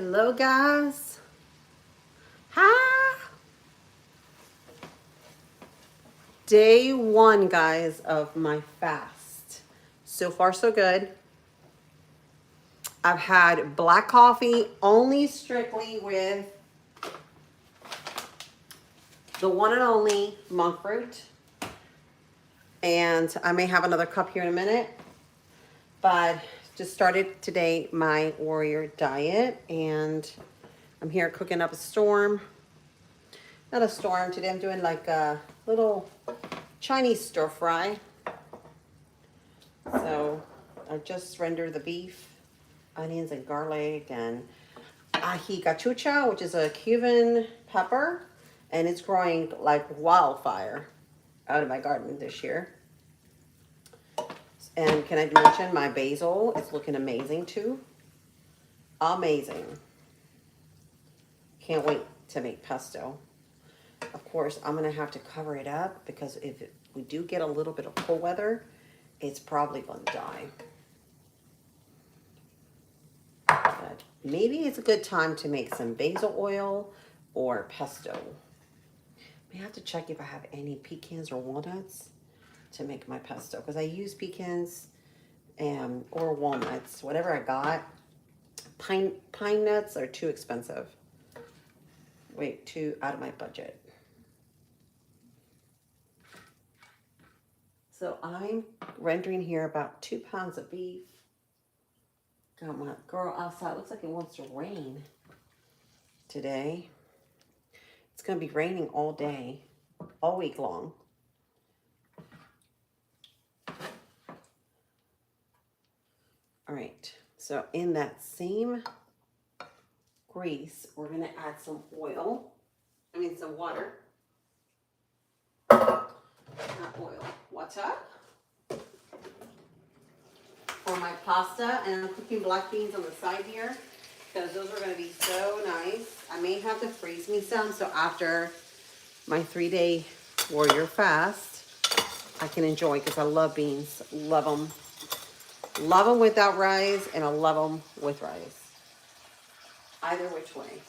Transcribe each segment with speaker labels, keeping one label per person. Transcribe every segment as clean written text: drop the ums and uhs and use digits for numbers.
Speaker 1: Hello, guys. Hi. Day one, guys, of my fast. So far, so good. I've had black coffee only strictly with the one and only monk fruit. And I may have another cup here in a minute. But just started today my warrior diet. And I'm here cooking up a storm. Not a storm. Today I'm doing like a little Chinese stir fry. So I just rendered the beef, onions and garlic, and ají cachucha, which is a Cuban pepper, and it's growing like wildfire out of my garden this year. And can I mention my basil is looking amazing too? Amazing. Can't wait to make pesto. Of course, I'm gonna have to cover it up because if we do get a little bit of cold weather, it's probably gonna die. But maybe it's a good time to make some basil oil or pesto. I have to check if I have any pecans or walnuts to make my pesto because I use pecans or walnuts, whatever I got. Pine nuts are too expensive. Wait, too out of my budget. So I'm rendering here about 2 pounds of beef. Got my girl outside. Looks like it wants to rain today. It's going to be raining all day, all week long. All right, so in that same grease, we're going to add some oil. Some water. Not oil, water. For my pasta, and I'm cooking black beans on the side here because those are going to be so nice. I may have to freeze me some so after my 3-day warrior fast, I can enjoy because I love beans. Love them. Love them without rice, and I love them with rice. Either which way.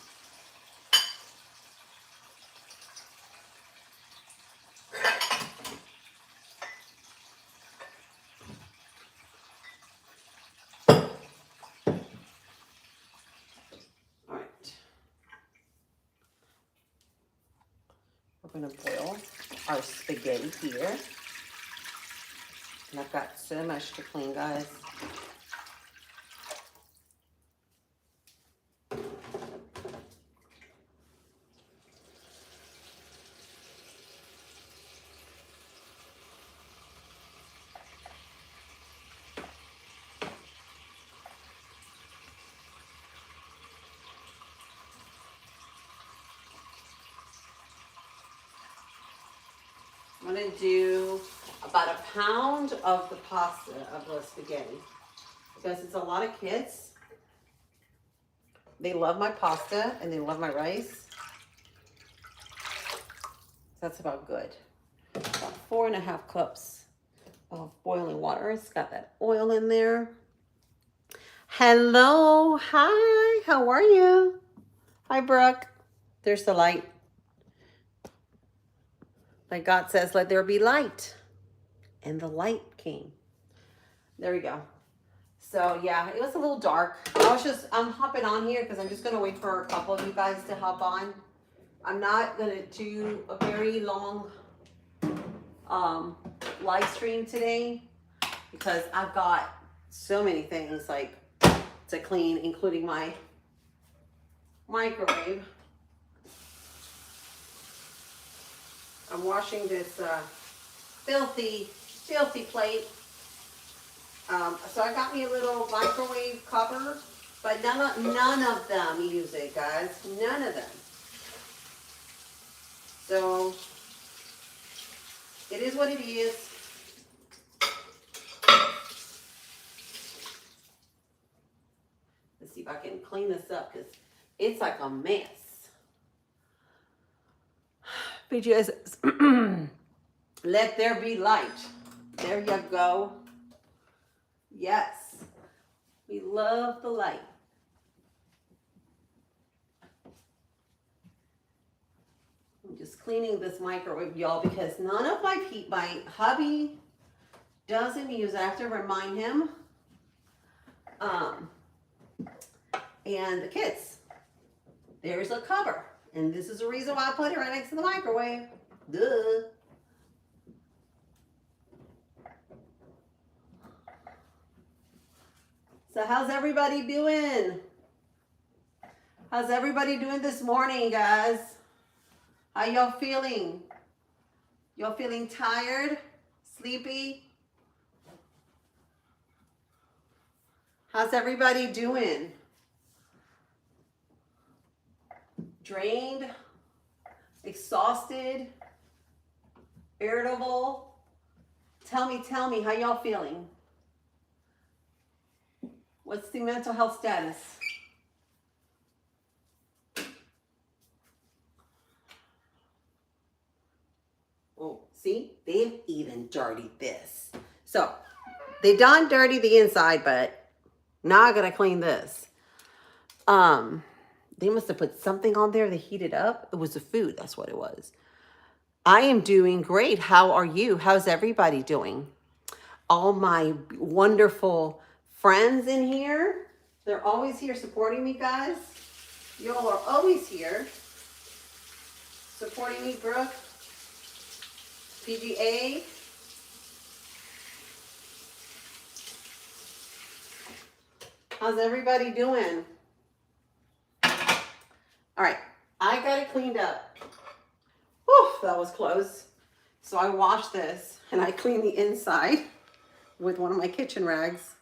Speaker 1: All right. We're going to boil our spaghetti here. And I've got so much to clean, guys. I'm going to do about a pound of the pasta, of the spaghetti, because it's a lot of kids. They love my pasta and they love my rice. That's about good. About 4.5 cups of boiling water. It's got that oil in there. Hello, hi, how are you? Hi, Brooke. There's the light. Like God says, let there be light. And the light came. There we go. So yeah, it was a little dark. I'm hopping on here because I'm just gonna wait for a couple of you guys to hop on. I'm not gonna do a very long live stream today because I've got so many things like to clean, including my microwave. I'm washing this filthy plate. So I got me a little microwave cover, but none of them use it, guys. None of them. So it is what it is. Let's see if I can clean this up because it's like a mess. BGS, let there be light. There you go. Yes, we love the light. I'm just cleaning this microwave, y'all, because none of my hubby doesn't use. I have to remind him. And the kids. There's a cover. And this is the reason why I put it right next to the microwave. Duh. So how's everybody doing? How's everybody doing this morning, guys? How y'all feeling? Y'all feeling tired? Sleepy? How's everybody doing? Drained? Exhausted? Irritable? Tell me, how y'all feeling? What's the mental health status? Oh, see, they've even dirtied this. So they done dirty the inside, but now I gotta clean this. They must have put something on there to heat it up. It was the food, that's what it was. I am doing great. How are you? How's everybody doing? All my wonderful friends in here. They're always here supporting me, guys. Y'all are always here supporting me, Brooke. PGA. How's everybody doing? All right, I got it cleaned up. Whew, that was close. So I washed this and I cleaned the inside with one of my kitchen rags.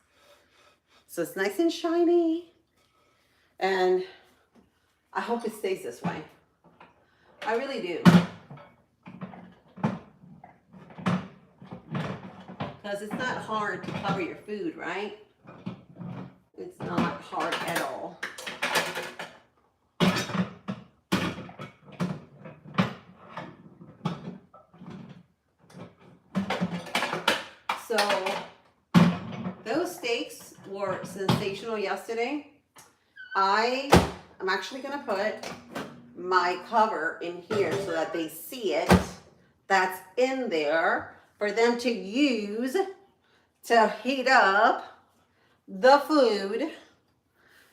Speaker 1: So it's nice and shiny. And I hope it stays this way. I really do. Because it's not hard to cover your food, right? It's not hard at all. So those steaks were sensational yesterday. I am actually gonna put my cover in here so that they see it. That's in there for them to use to heat up the food.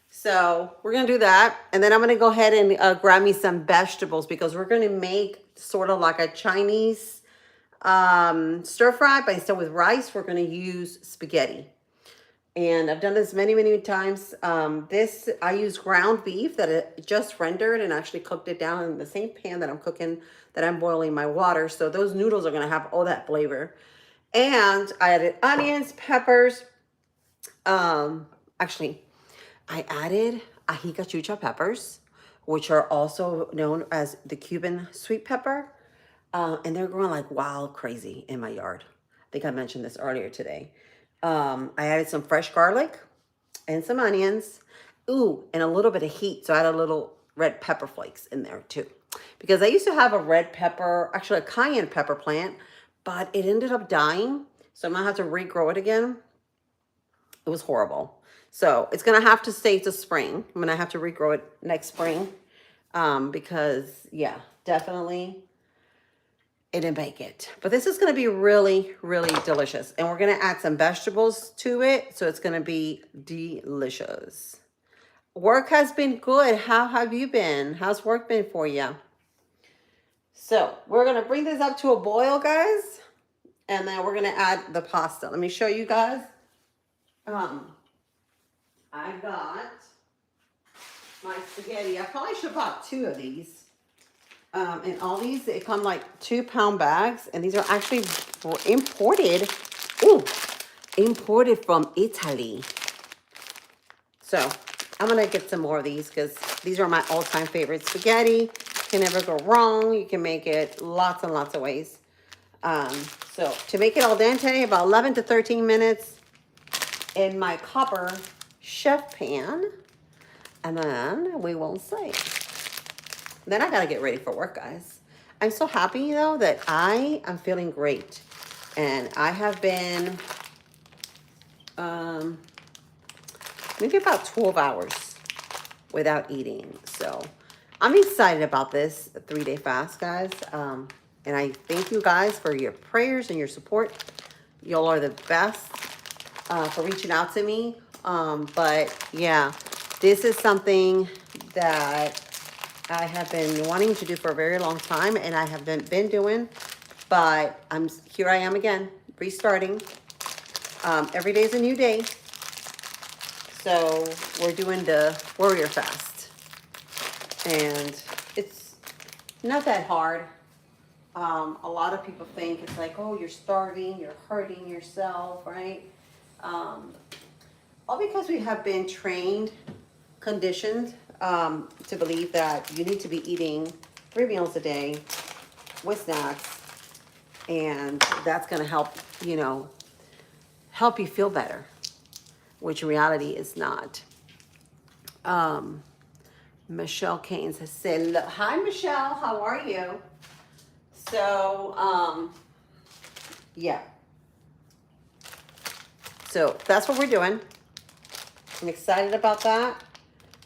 Speaker 1: So we're gonna do that. And then I'm gonna go ahead and grab me some vegetables because we're gonna make sort of like a Chinese stir fry, but instead with rice, we're gonna use spaghetti. And I've done this many, many times. I use ground beef that it just rendered and actually cooked it down in the same pan that I'm boiling my water. So those noodles are gonna have all that flavor. And I added onions, peppers. Actually, I added ají cachucha peppers, which are also known as the Cuban sweet pepper. And they're growing like wild crazy in my yard. I think I mentioned this earlier today. I added some fresh garlic and some onions. Ooh, and a little bit of heat. So I added a little red pepper flakes in there too. Because I used to have a red pepper, actually a cayenne pepper plant, but it ended up dying. So I'm gonna have to regrow it again. It was horrible. So it's gonna have to stay to spring. I'm gonna have to regrow it next spring. Because yeah, definitely it didn't make it. But this is gonna be really, really delicious. And we're gonna add some vegetables to it. So it's gonna be delicious. Work has been good. How have you been? How's work been for you? So we're gonna bring this up to a boil, guys. And then we're gonna add the pasta. Let me show you guys. I got my spaghetti. I probably should have bought 2 of these. And all these, they come like 2-pound bags. And these are actually imported. Ooh, imported from Italy. So I'm going to get some more of these because these are my all-time favorite spaghetti. Can never go wrong. You can make it lots and lots of ways. So to make it al dente, about 11 to 13 minutes in my copper chef pan. And then we will see. Then I got to get ready for work, guys. I'm so happy, though, that I am feeling great. And I have been maybe about 12 hours without eating. So I'm excited about this 3-day fast, guys. And I thank you guys for your prayers and your support. Y'all are the best for reaching out to me. But yeah, this is something that I have been wanting to do for a very long time, and I haven't been doing. But here I am again, restarting. Every day is a new day. So we're doing the warrior fast. And it's not that hard. A lot of people think it's like, oh, you're starving, you're hurting yourself, right? All because we have been trained, conditioned to believe that you need to be eating 3 meals a day with snacks, and that's going to help, help you feel better, which in reality is not. Michelle Keynes has said, hi, Michelle, how are you? So, yeah. So that's what we're doing. I'm excited about that.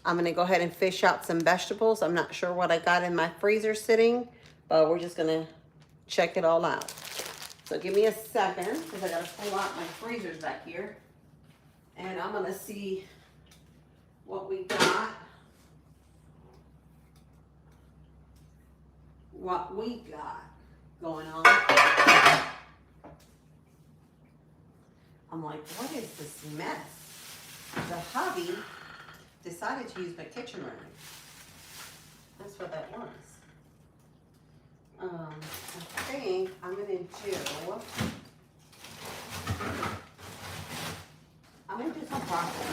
Speaker 1: I'm going to go ahead and fish out some vegetables. I'm not sure what I got in my freezer sitting, but we're just going to check it all out. So give me a second, because I got to pull out my freezers back here. And I'm going to see what we got. What we got going on. I'm like, what is this mess? The hubby decided to use my kitchen runner. That's what that was. I think I'm gonna do some broccoli.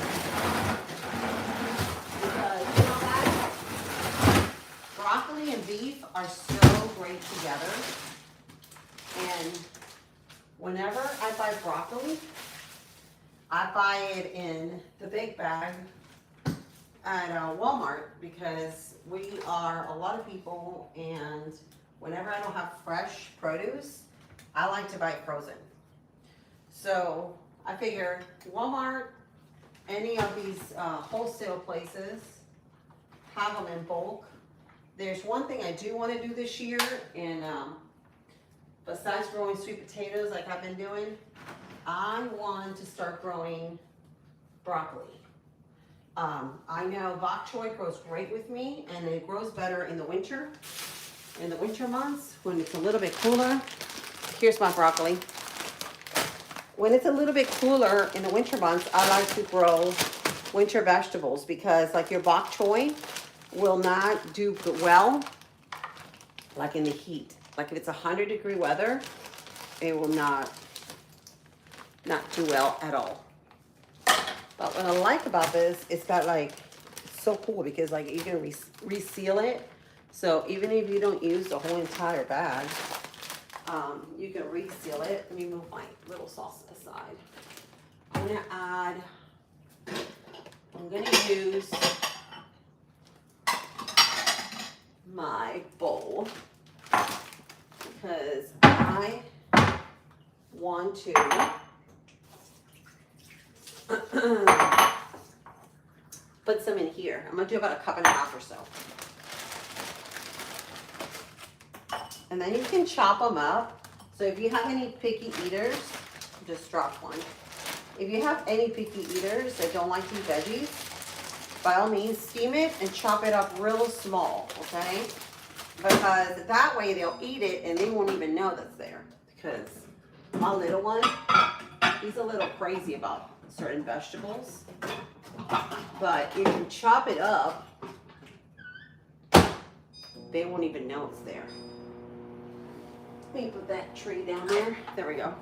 Speaker 1: Because guys, broccoli and beef are so great together. And whenever I buy broccoli, I buy it in the big bag at Walmart, because we are a lot of people, and whenever I don't have fresh produce, I like to buy it frozen. So I figure Walmart, any of these wholesale places have them in bulk. There's one thing I do want to do this year, and besides growing sweet potatoes like I've been doing, I want to start growing broccoli. I know bok choy grows great with me, and it grows better in the winter months when it's a little bit cooler. Here's my broccoli. When it's a little bit cooler in the winter months, I like to grow winter vegetables, because like your bok choy will not do well like in the heat. Like if it's 100-degree weather, it will not do well at all. But what I like about this, it's got like, it's so cool, because like you can reseal it. So even if you don't use the whole entire bag, you can reseal it. Let me move my little sauce aside. I'm gonna use my bowl, because I want to put some in here. I'm gonna do about 1.5 cups or so. And then you can chop them up. So if you have any picky eaters, just drop one. If you have any picky eaters that don't like these veggies, by all means, steam it and chop it up real small, okay? Because that way they'll eat it and they won't even know that's there. Because my little one, he's a little crazy about certain vegetables. But if you chop it up, they won't even know it's there. Let me put that tree down there. There we go.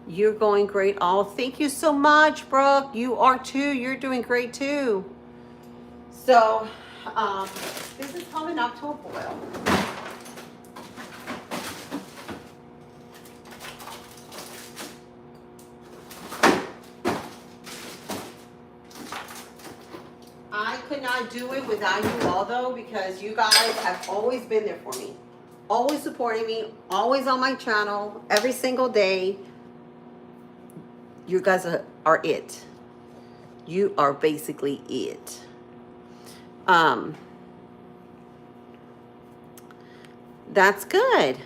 Speaker 1: You're going great. Oh, thank you so much, Brooke. You are too. You're doing great too. So, this is coming up to a boil. I could not do it without you all, though, because you guys have always been there for me. Always supporting me, always on my channel, every single day. You guys are it. you are basically it. Um, that's good.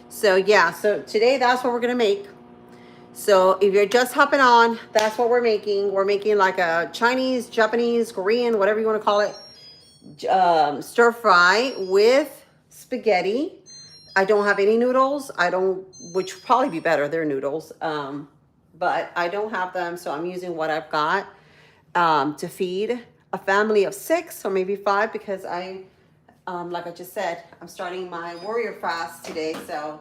Speaker 1: So yeah, so today that's what we're gonna make. So if you're just hopping on, that's what we're making. We're making like a Chinese, Japanese, Korean, whatever you want to call it, stir fry with spaghetti. I don't have any noodles. I don't, which would probably be better. They're noodles. But I don't have them, so I'm using what I've got to feed a family of 6 or maybe 5 because like I just said, I'm starting my warrior fast today, so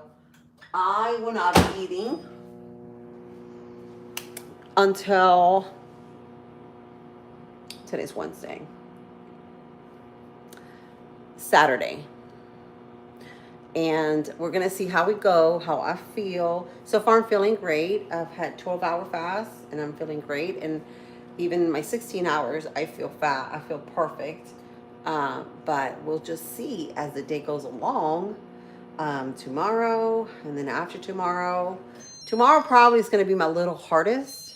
Speaker 1: I will not be eating until today's Wednesday, Saturday. And we're gonna see how we go, how I feel. So far I'm feeling great. I've had 12-hour fast and I'm feeling great. And even my 16 hours, I feel fat, I feel perfect. But we'll just see as the day goes along. Tomorrow and then after tomorrow. Tomorrow probably is gonna be my little hardest.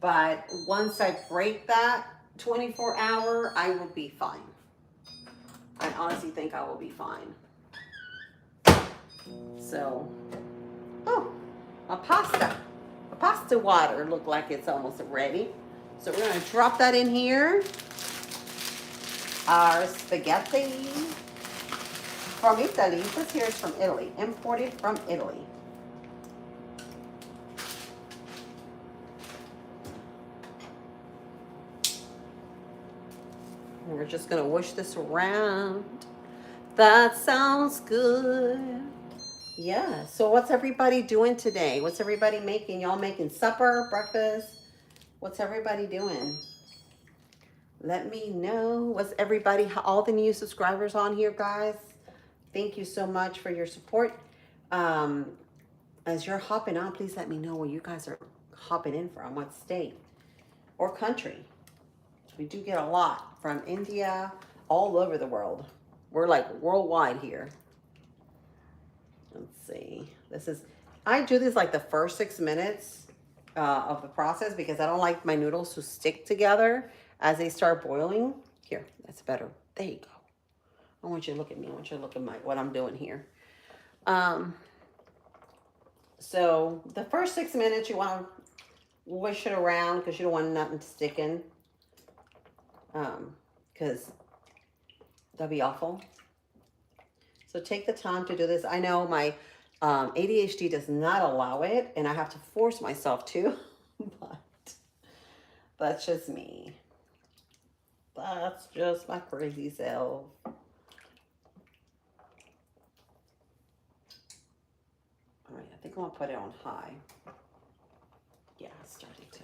Speaker 1: But once I break that 24-hour, I will be fine. I honestly think I will be fine. So, oh, a pasta water look like it's almost ready. So we're gonna drop that in here. Our spaghetti from Italy. This here is from Italy, imported from Italy. And we're just gonna whoosh this around. That sounds good. Yeah, so what's everybody doing today? What's everybody making? Y'all making supper, breakfast? What's everybody doing? Let me know. What's everybody, all the new subscribers on here, guys? Thank you so much for your support. As you're hopping on, please let me know where you guys are hopping in from, what state or country. We do get a lot from India, all over the world. We're like worldwide here. Let's see. I do this like the first 6 minutes of the process because I don't like my noodles to stick together as they start boiling. Here, that's better. There you go. I want you to look at me. I want you to look at what I'm doing here. So the first 6 minutes, you want to wish it around because you don't want nothing sticking. Because that'd be awful. So take the time to do this. I know my ADHD does not allow it, and I have to force myself to, but that's just me. That's just my crazy self. All right, I think I'm gonna put it on high. Yeah, it's starting to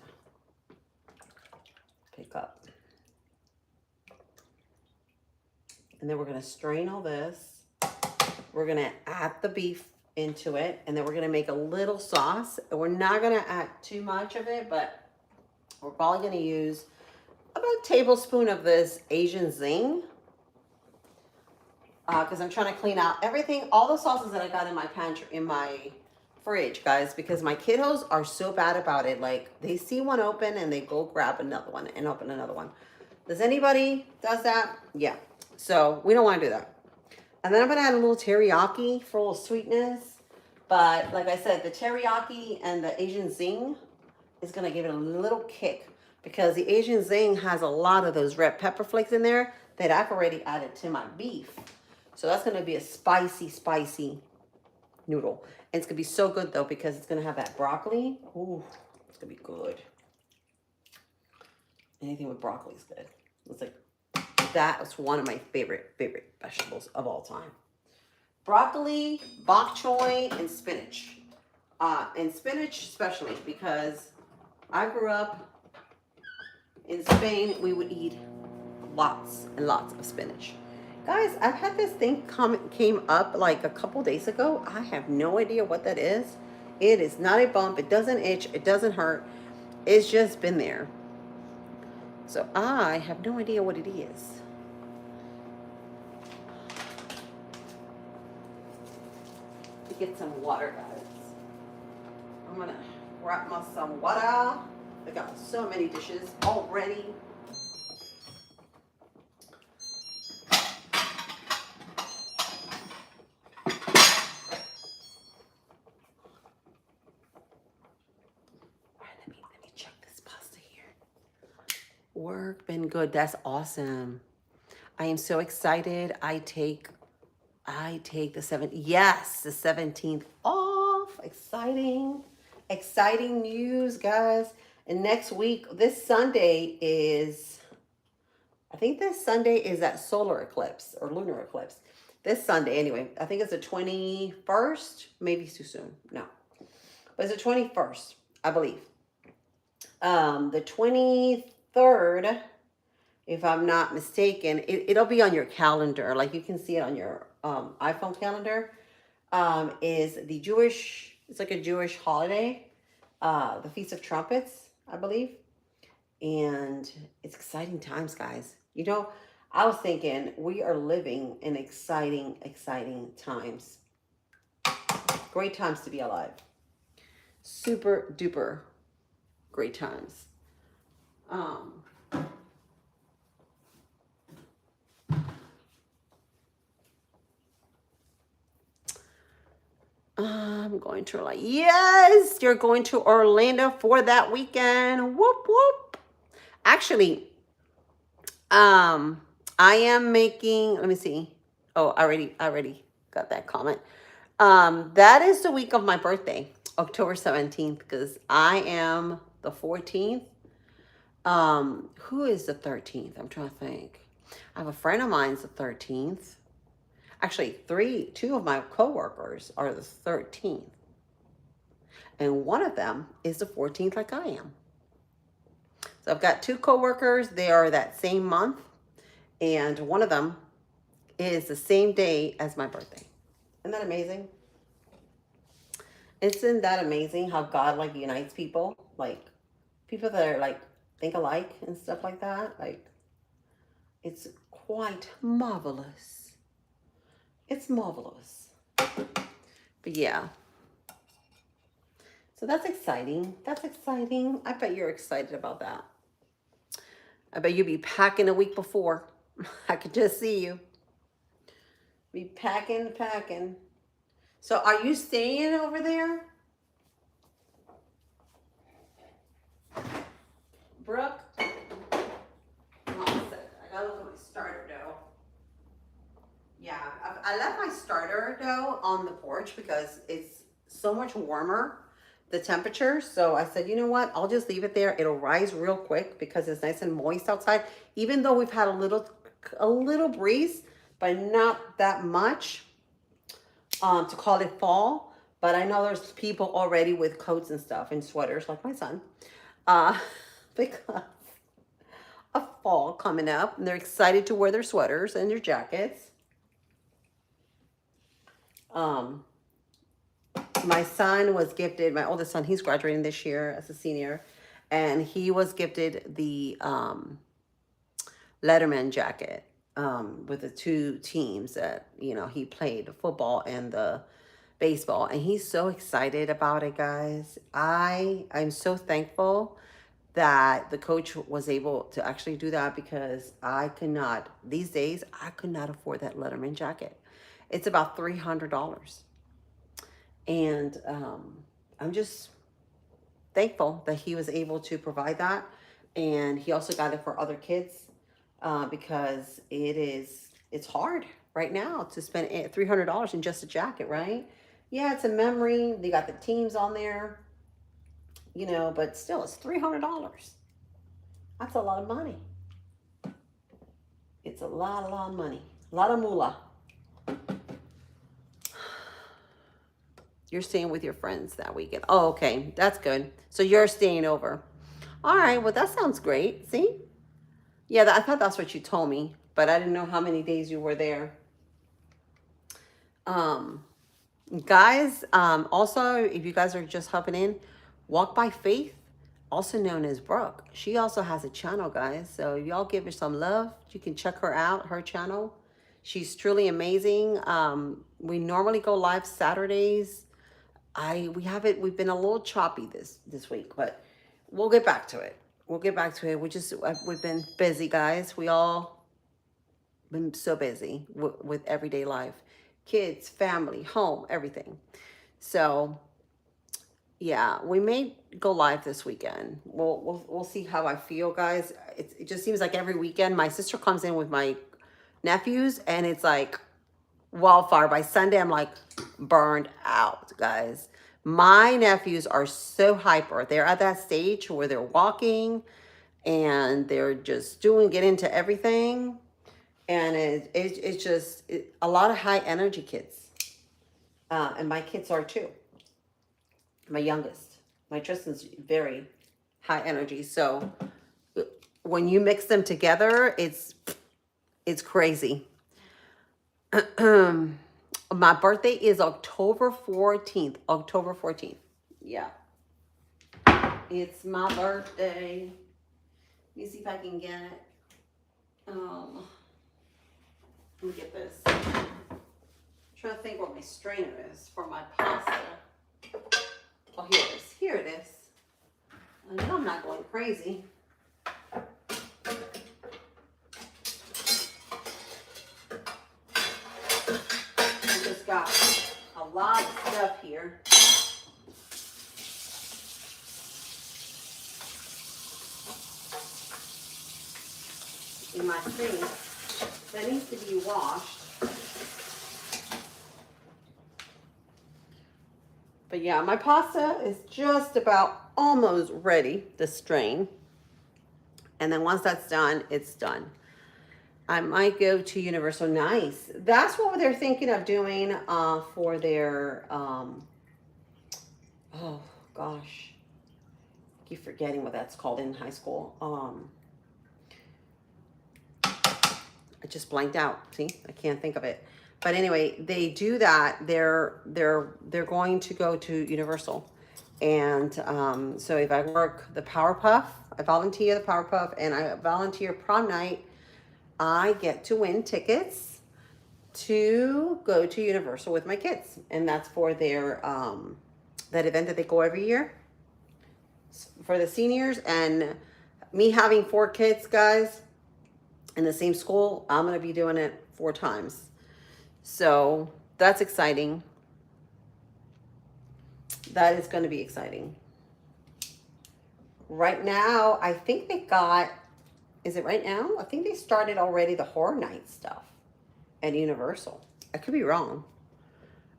Speaker 1: pick up. And then we're gonna strain all this. We're gonna add the beef into it, and then we're gonna make a little sauce. We're not gonna add too much of it, but we're probably gonna use about a tablespoon of this Asian Zing, because I'm trying to clean out everything, all the sauces that I got in my pantry, in my fridge, guys, because my kiddos are so bad about it. Like, they see one open and they go grab another one and open another one. Does anybody does that? Yeah. So we don't want to do that. And then I'm going to add a little teriyaki for a little sweetness. But like I said, the teriyaki and the Asian Zing is going to give it a little kick because the Asian Zing has a lot of those red pepper flakes in there that I've already added to my beef. So that's going to be a spicy, spicy noodle. And it's going to be so good, though, because it's going to have that broccoli. Ooh, it's going to be good. Anything with broccoli is good. It's like, that's one of my favorite vegetables of all time. Broccoli, bok choy, and spinach. And spinach especially because I grew up in Spain. We would eat lots and lots of spinach. Guys, I've had this thing came up like a couple days ago. I have no idea what that is. It is not a bump. It doesn't itch. It doesn't hurt. It's just been there. So I have no idea what it is. To get some water, guys. I'm gonna wrap my some water I got so many dishes already. All right, let me check this pasta here. Work been good. That's awesome. I am so excited. I take the 17th off. Exciting. Exciting news, guys. And next week, this Sunday is, I think this Sunday is that solar eclipse or lunar eclipse. This Sunday, anyway. I think it's the 21st. Maybe it's too soon. No. But it's the 21st, I believe. The 23rd, if I'm not mistaken, it'll be on your calendar. Like you can see it on your iPhone calendar. Is the Jewish, it's like a Jewish holiday, the Feast of Trumpets, I believe. And it's exciting times, guys. You know, I was thinking we are living in exciting, exciting times. Great times to be alive. Super duper great times. I'm going to Orlando. Yes, you're going to Orlando for that weekend. Whoop whoop. Actually, I am making. Let me see. Oh, I already got that comment. That is the week of my birthday, October 17th, because I am the 14th. Who is the 13th? I'm trying to think. I have a friend of mine's the 13th. Actually, two of my coworkers are the 13th. And one of them is the 14th, like I am. So I've got two coworkers. They are that same month. And one of them is the same day as my birthday. Isn't that amazing? Isn't that amazing how God like unites people? Like people that are like think alike and stuff like that. Like it's quite marvelous. It's marvelous. But yeah. So that's exciting. That's exciting. I bet you're excited about that. I bet you'll be packing a week before. I could just see you. Be packing. So are you staying over there? Brooke? Hold on a sec. I gotta look at my starter dough. Yeah, I left my starter dough on the porch because it's so much warmer, the temperature. So I said, you know what? I'll just leave it there. It'll rise real quick because it's nice and moist outside. Even though we've had a little breeze, but not that much to call it fall. But I know there's people already with coats and stuff and sweaters, like my son, because of fall coming up, and they're excited to wear their sweaters and their jackets. My son was gifted, my oldest son, he's graduating this year as a senior, and he was gifted the Letterman jacket with the two teams that, you know, he played, the football and the baseball, and he's so excited about it, guys. I'm so thankful that the coach was able to actually do that because these days, I could not afford that Letterman jacket. It's about $300. And I'm just thankful that he was able to provide that. And he also got it for other kids because it's hard right now to spend $300 in just a jacket, right? Yeah, it's a memory. They got the teams on there, you know, but still, it's $300. That's a lot of money. It's a lot of money. A lot of moolah. You're staying with your friends that weekend. Oh, okay. That's good. So you're staying over. All right. Well, that sounds great. See? Yeah, I thought that's what you told me, but I didn't know how many days you were there. Guys, also, if you guys are just hopping in, Walk by Faith, also known as Brooke. She also has a channel, guys. So if y'all give her some love, you can check her out, her channel. She's truly amazing. We normally go live Saturdays. We've been a little choppy this week, but we'll get back to it. We'll get back to it. We've been busy, guys. We all been so busy with everyday life, kids, family, home, everything. So yeah, we may go live this weekend. We'll see how I feel, guys. It just seems like every weekend my sister comes in with my nephews, and it's like wildfire. By Sunday, I'm like burned out, guys. My nephews are so hyper. They're at that stage where they're walking and they're just get into everything. And it's just a lot of high energy kids. And my kids are too. My youngest, my Tristan's very high energy. So when you mix them together, it's crazy. My birthday is October 14th. October 14th. Yeah. It's my birthday. Let me see if I can get it. Let me get this. I'm trying to think what my strainer is for my pasta. Oh, here it is. Here it is. I know I'm not going crazy. I just got a lot of stuff here. In my sink that needs to be washed. But yeah, my pasta is just about almost ready to strain. And then once that's done, it's done. I might go to Universal. Nice. That's what they're thinking of doing for their, oh gosh. I keep forgetting what that's called in high school. I just blanked out. See, I can't think of it. But anyway, they do that. They're going to go to Universal, and so if I work the Powerpuff, I volunteer the Powerpuff, and I volunteer prom night, I get to win tickets to go to Universal with my kids, and that's for their that event that they go every year for the seniors. And me having 4 kids, guys, in the same school, I'm going to be doing it 4 times. So that's exciting. That is going to be exciting. Right now, I think they got, is it right now? I think they started already the Horror Night stuff at Universal. I could be wrong.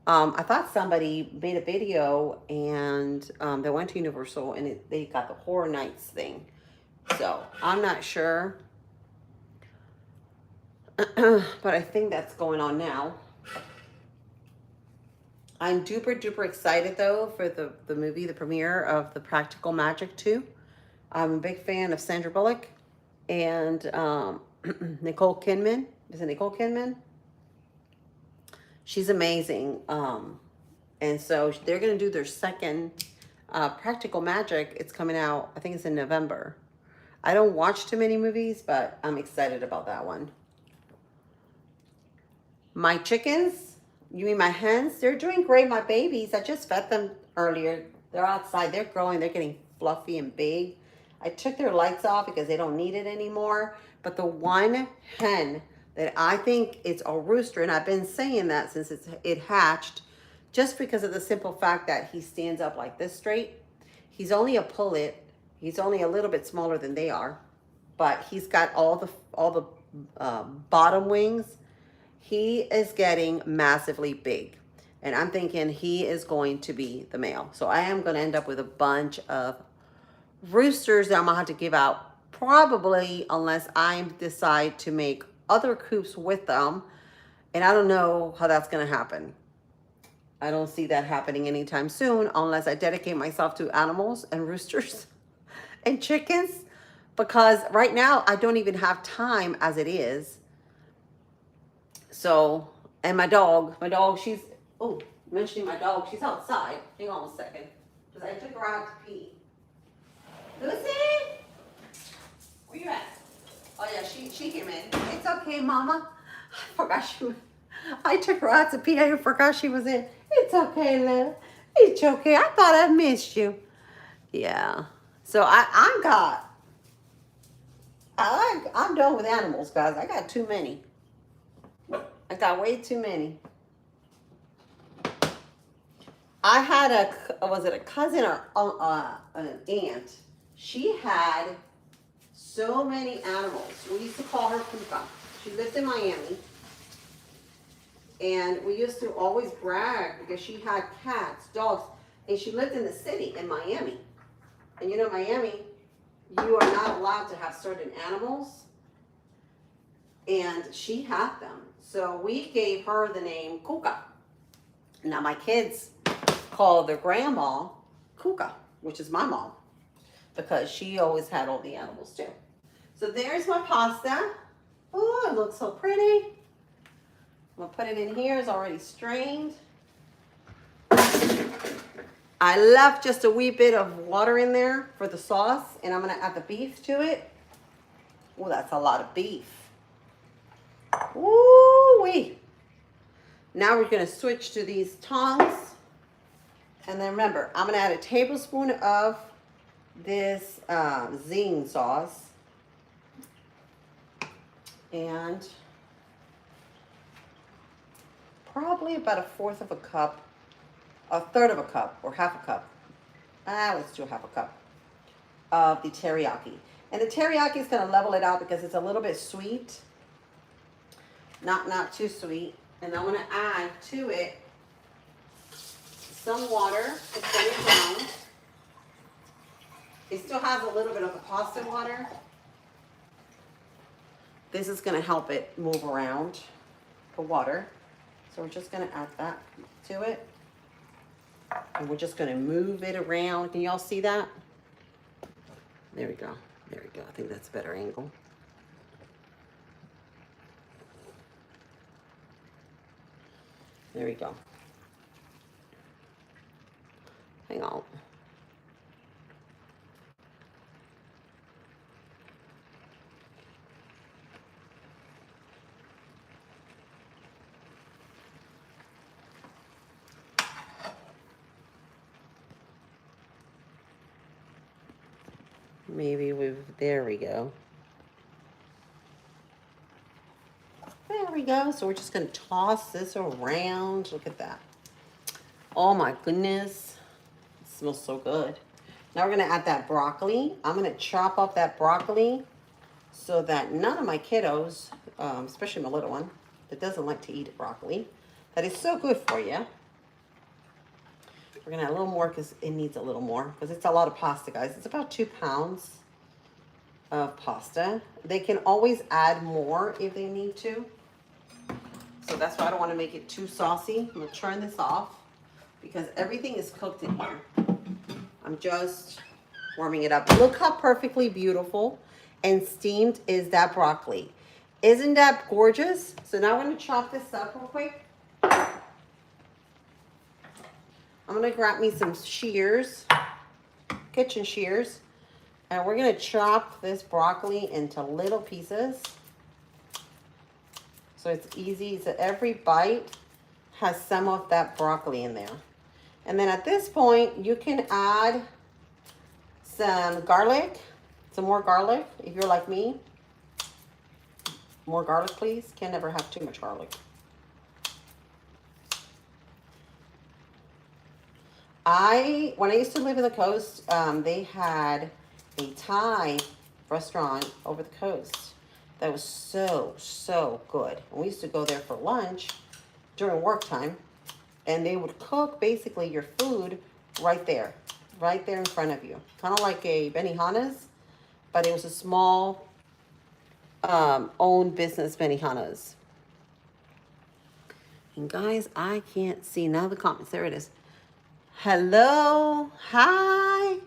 Speaker 1: I thought somebody made a video and they went to Universal and they got the Horror Nights thing. So I'm not sure. But I think that's going on now. I'm duper duper excited though for the movie, the premiere of The Practical Magic 2. I'm a big fan of Sandra Bullock and Nicole Kidman. Is it Nicole Kidman? She's amazing. And so they're going to do their second Practical Magic. It's coming out, I think it's in November. I don't watch too many movies, but I'm excited about that one. My chickens, you mean my hens? They're doing great. My babies, I just fed them earlier. They're outside. They're growing. They're getting fluffy and big. I took their lights off because they don't need it anymore. But the one hen that I think it's a rooster, and I've been saying that since it hatched, just because of the simple fact that he stands up like this straight. He's only a pullet. He's only a little bit smaller than they are, but he's got all the bottom wings. He is getting massively big, and I'm thinking he is going to be the male. So I am going to end up with a bunch of roosters that I'm going to have to give out, probably, unless I decide to make other coops with them. And I don't know how that's going to happen. I don't see that happening anytime soon unless I dedicate myself to animals and roosters and chickens, because right now I don't even have time as it is. So, and my dog, she's, oh, mentioning my dog, she's outside. Hang on a second, because I took her out to pee. Lucy? Where you at? Oh yeah, she came in. It's okay, Mama. I forgot I took her out to pee. I forgot she was in. It's okay, love. It's okay. I thought I missed you. Yeah. So I'm done with animals, guys. I got too many. I got way too many. I had was it a cousin or an aunt? She had so many animals. We used to call her Puka. She lived in Miami. And we used to always brag because she had cats, dogs, and she lived in the city in Miami. And you know, Miami, you are not allowed to have certain animals. And she had them. So we gave her the name Kuka. Now my kids call their grandma Kuka, which is my mom, because she always had all the animals too. So there's my pasta. Oh, it looks so pretty. I'm gonna put it in here. It's already strained. I left just a wee bit of water in there for the sauce, and I'm gonna add the beef to it. Oh, that's a lot of beef. Ooh-wee. Now we're gonna switch to these tongs. And then remember, I'm gonna add a tablespoon of this zing sauce. And probably about a fourth of a cup, a third of a cup, or half a cup. Let's do half a cup of the teriyaki. And the teriyaki is gonna level it out because it's a little bit sweet. Not too sweet. And I'm gonna add to it some water. It's going down. It still has a little bit of the pasta water. This is gonna help it move around the water. So we're just gonna add that to it. And we're just gonna move it around. Can y'all see that? There we go. There we go. I think that's a better angle. There we go. Hang on. Maybe there we go. There we go. So we're just gonna toss this around. Look at that. Oh my goodness. It smells so good. Now we're gonna add that broccoli. I'm gonna chop up that broccoli so that none of my kiddos, especially my little one, that doesn't like to eat broccoli, that is so good for you. We're gonna add a little more because it needs a little more because it's a lot of pasta, guys. It's about 2 pounds of pasta. They can always add more if they need to. So that's why I don't want to make it too saucy. I'm gonna turn this off because everything is cooked in here. I'm just warming it up. Look how perfectly beautiful and steamed is that broccoli. Isn't that gorgeous? So now I'm gonna chop this up real quick. I'm gonna grab me some shears, kitchen shears, and we're gonna chop this broccoli into little pieces. So it's easy, so every bite has some of that broccoli in there. And then at this point, you can add some garlic, some more garlic, if you're like me. More garlic, please. Can never have too much garlic. When I used to live in the coast, they had a Thai restaurant over the coast that was so good. And we used to go there for lunch during work time, and they would cook basically your food right there in front of you. Kind of like a Benihana's, but it was a small owned business Benihana's. And guys, I can't see now the comments. There it is. Hello, hi,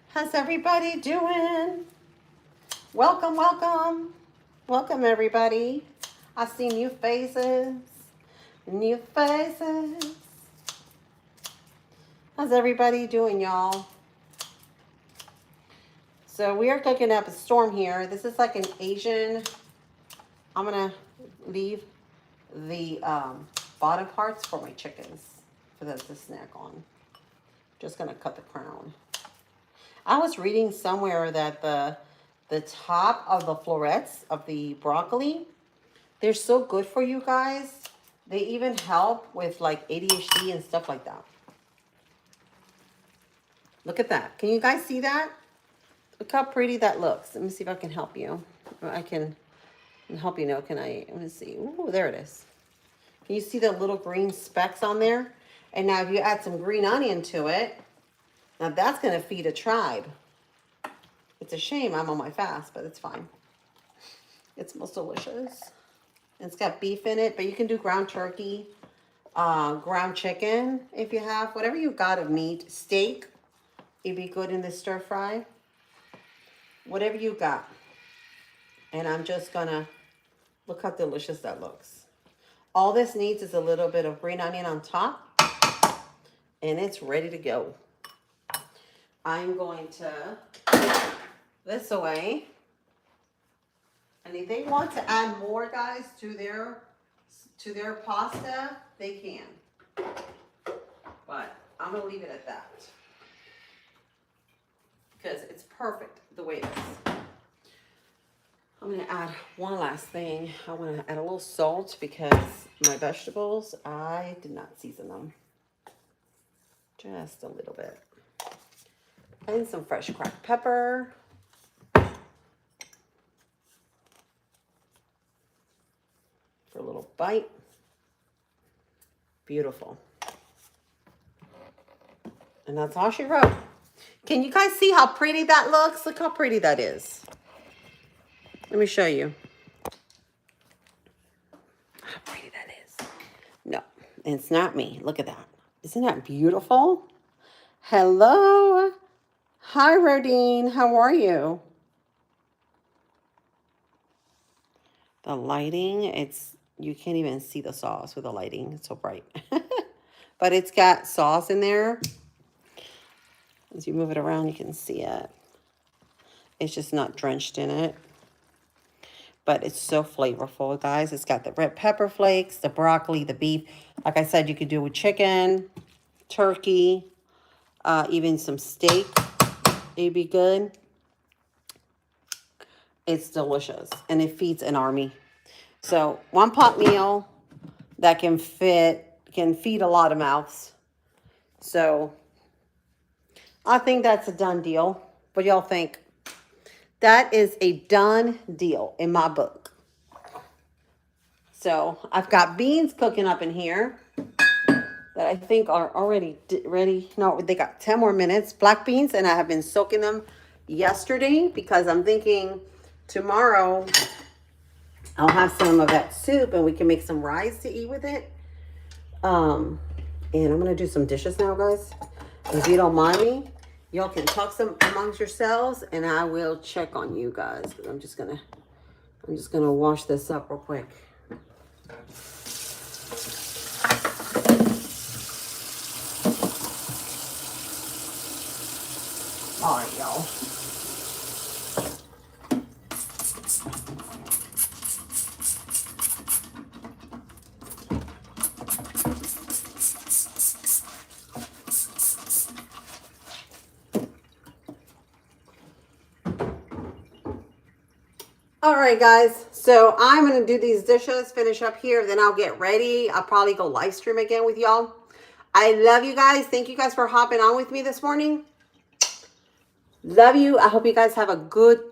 Speaker 1: how's everybody doing? Welcome, welcome, welcome everybody. I see new faces, new faces. How's everybody doing, y'all? So we are cooking up a storm here. This is like an Asian, I'm gonna leave the bottom parts for my chickens for them to snack on. Just gonna cut the crown. I was reading somewhere that the top of the florets of the broccoli, they're so good for you guys. They even help with like ADHD and stuff like that. Look at that. Can you guys see that? Look how pretty that looks. Let me see if I can help you. I can help you know. Can I? Let me see. Ooh, there it is. Can you see the little green specks on there? And now if you add some green onion to it, now that's going to feed a tribe. It's a shame I'm on my fast, but it's fine. It smells delicious. And it's got beef in it, but you can do ground turkey, ground chicken if you have. Whatever you've got of meat. Steak, it'd be good in this stir fry. Whatever you got. And I'm just going to, look how delicious that looks. All this needs is a little bit of green onion on top. And it's ready to go. I'm going to put this away. And if they want to add more, guys, to their pasta, they can. But I'm going to leave it at that. Because it's perfect the way it is. I'm going to add one last thing. I want to add a little salt because my vegetables, I did not season them. Just a little bit. And some fresh cracked pepper. For a little bite. Beautiful. And that's all she wrote. Can you guys see how pretty that looks? Look how pretty that is. Let me show you. How pretty that is. No, it's not me. Look at that. Isn't that beautiful? Hello. Hi, Rodine. How are you? The lighting, you can't even see the sauce with the lighting. It's so bright. But it's got sauce in there. As you move it around, you can see it. It's just not drenched in it. But it's so flavorful, guys. It's got the red pepper flakes, the broccoli, the beef. Like I said, you could do with chicken, turkey, even some steak. It'd be good. It's delicious. And it feeds an army. So, one pot meal that can feed a lot of mouths. So, I think that's a done deal. What y'all think? That is a done deal in my book. So I've got beans cooking up in here that I think are already ready. No, they got 10 more minutes. Black beans, and I have been soaking them yesterday because I'm thinking tomorrow I'll have some of that soup and we can make some rice to eat with it. And I'm going to do some dishes now, guys. If you don't mind me. Y'all can talk some amongst yourselves, and I will check on you guys. I'm just gonna wash this up real quick. All right, y'all. All right, guys, so I'm going to do these dishes, finish up here, then I'll get ready. I'll probably go live stream again with y'all. I love you guys. Thank you guys for hopping on with me this morning. Love you. I hope you guys have a good